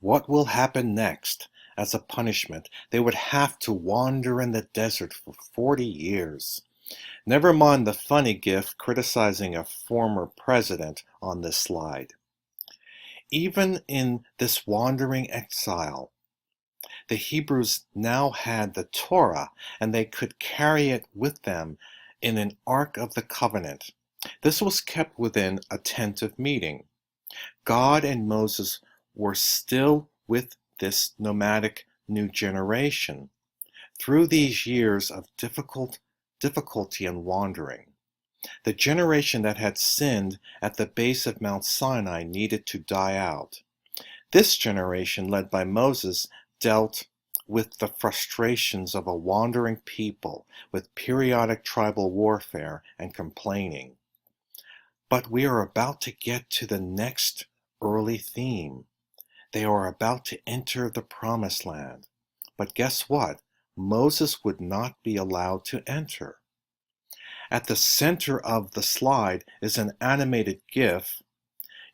What will happen next? As a punishment, they would have to wander in the desert for 40 years. Never mind the funny gif criticizing a former president on this slide. Even in this wandering exile, the Hebrews now had the Torah, and they could carry it with them in an Ark of the Covenant. This was kept within a tent of meeting. God and Moses were still with this nomadic new generation through these years of difficulty and wandering. The generation that had sinned at the base of Mount Sinai needed to die out. This generation, led by Moses, dealt with the frustrations of a wandering people, with periodic tribal warfare and complaining. But we are about to get to the next early theme. They are about to enter the promised land. But guess what? Moses would not be allowed to enter. At the center of the slide is an animated GIF.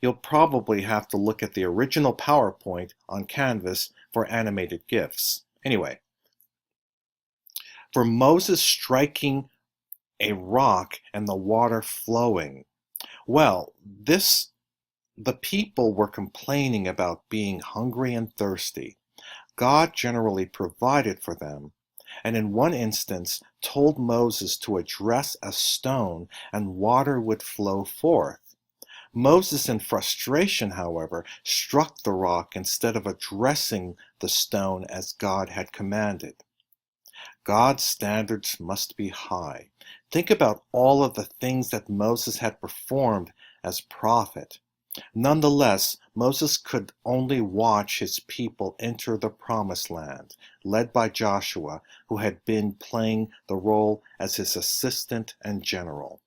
You'll probably have to look at the original PowerPoint on Canvas for animated GIFs. Anyway, for Moses striking a rock and the water flowing. Well, the people were complaining about being hungry and thirsty. God generally provided for them, and in one instance told Moses to address a stone and water would flow forth. Moses, in frustration, however, struck the rock instead of addressing the stone as God had commanded. God's standards must be high. Think about all of the things that Moses had performed as prophet. Nonetheless, Moses could only watch his people enter the promised land, led by Joshua, who had been playing the role as his assistant and general.